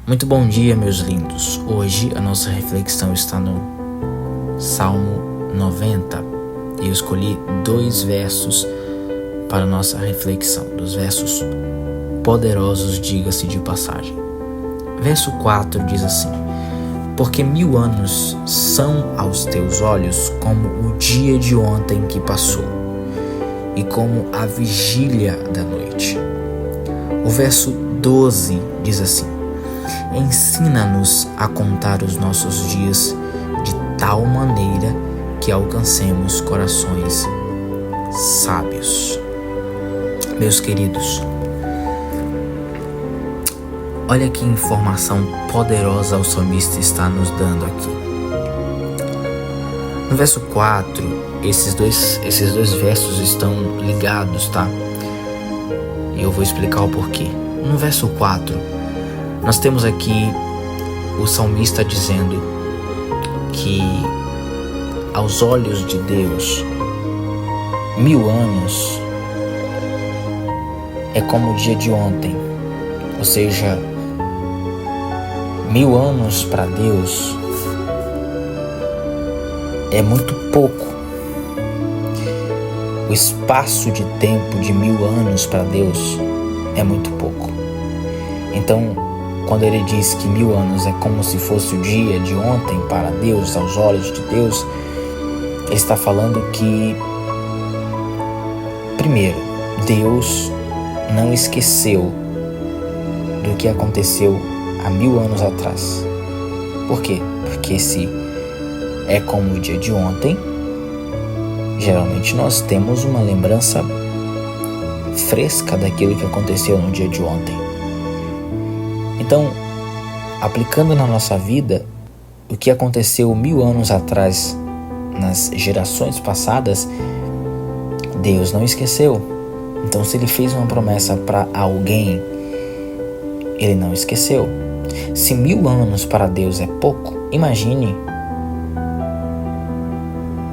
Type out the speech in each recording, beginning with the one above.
Muito bom dia, meus lindos. Hoje a nossa reflexão está no Salmo 90 e eu escolhi 2 versos para a nossa reflexão, 2 versos poderosos, diga-se de passagem. Verso 4 diz assim: porque 1000 anos são aos teus olhos como o dia de ontem que passou, e como a vigília da noite. O verso 12 diz assim: ensina-nos a contar os nossos dias de tal maneira que alcancemos corações sábios. Meus queridos, olha que informação poderosa o salmista está nos dando aqui. No verso 4, esses dois versos estão ligados, tá? E eu vou explicar o porquê. No verso 4, nós temos aqui o salmista dizendo que aos olhos de Deus, 1000 anos é como o dia de ontem. Ou seja, 1000 anos para Deus é muito pouco. O espaço de tempo de 1000 anos para Deus é muito pouco. Então, quando ele diz que 1000 anos é como se fosse o dia de ontem para Deus, aos olhos de Deus, ele está falando que, primeiro, Deus não esqueceu do que aconteceu há 1000 anos atrás. Por quê? Porque se é como o dia de ontem, geralmente nós temos uma lembrança fresca daquilo que aconteceu no dia de ontem. Então, aplicando na nossa vida o que aconteceu 1000 anos atrás, nas gerações passadas, Deus não esqueceu. Então, se Ele fez uma promessa para alguém, Ele não esqueceu. Se 1000 anos para Deus é pouco, imagine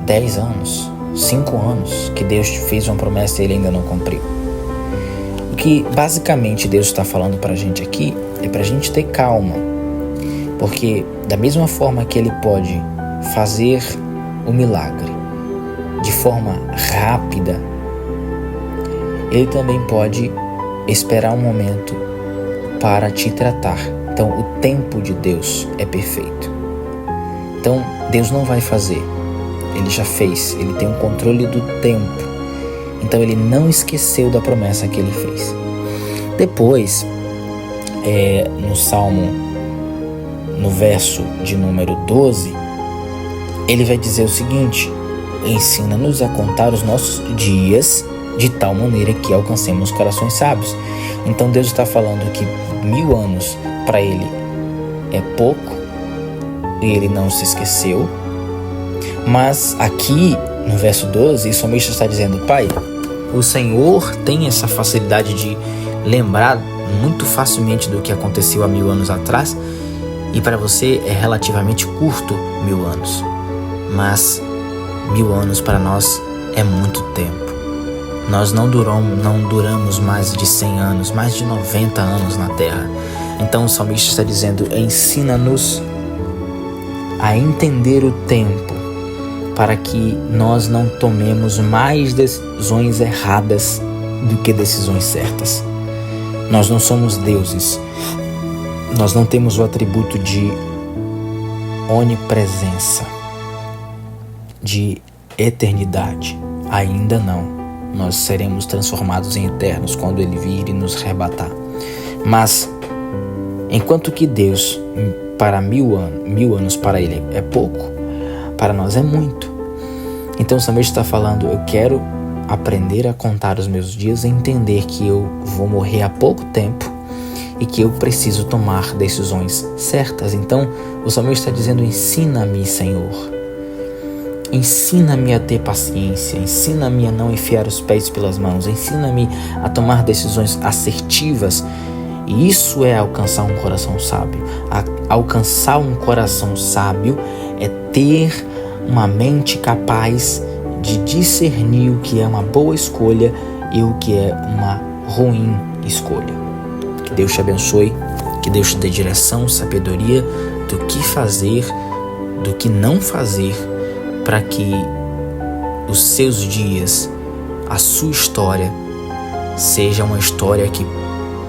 10 anos, 5 anos que Deus fez uma promessa e Ele ainda não cumpriu. O que basicamente Deus está falando para a gente aqui é para a gente ter calma, porque da mesma forma que Ele pode fazer o milagre de forma rápida, Ele também pode esperar um momento para te tratar. Então o tempo de Deus é perfeito. Então Deus não vai fazer, Ele já fez, Ele tem o controle do tempo. Então Ele não esqueceu da promessa que Ele fez. Depois, no Salmo, no verso de número 12, Ele vai dizer o seguinte: ensina-nos a contar os nossos dias de tal maneira que alcancemos corações sábios. Então Deus está falando que 1000 anos para Ele é pouco e Ele não se esqueceu. Mas aqui no verso 12, o salmista está dizendo: Pai, o Senhor tem essa facilidade de lembrar muito facilmente do que aconteceu há 1000 anos atrás, e para você é relativamente curto 1000 anos, mas 1000 anos para nós é muito tempo. Nós não duramos mais de 100 anos, mais de 90 anos na terra. Então o salmista está dizendo: ensina-nos a entender o tempo, para que nós não tomemos mais decisões erradas do que decisões certas. Nós não somos deuses. Nós não temos o atributo de onipresença, de eternidade. Ainda não. Nós seremos transformados em eternos quando Ele vir e nos arrebatar. Mas, enquanto que Deus, para 1000 anos para Ele é pouco, para nós é muito. Então o salmista está falando: eu quero aprender a contar os meus dias e entender que eu vou morrer há pouco tempo e que eu preciso tomar decisões certas. Então o salmista está dizendo: ensina-me, Senhor. Ensina-me a ter paciência, ensina-me a não enfiar os pés pelas mãos, ensina-me a tomar decisões assertivas. E isso é alcançar um coração sábio. Alcançar um coração sábio é ter uma mente capaz de discernir o que é uma boa escolha e o que é uma ruim escolha. Que Deus te abençoe, Que Deus te dê direção, sabedoria do que fazer, do que não fazer, para que os seus dias, a sua história, seja uma história que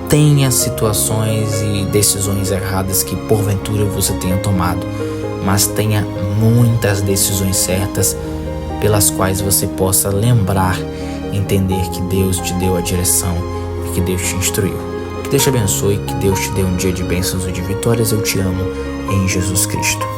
tenha situações e decisões erradas que porventura você tenha tomado, mas tenha muitas decisões certas pelas quais você possa lembrar, entender que Deus te deu a direção e que Deus te instruiu. Que Deus te abençoe, que Deus te dê um dia de bênçãos e de vitórias. Eu te amo em Jesus Cristo.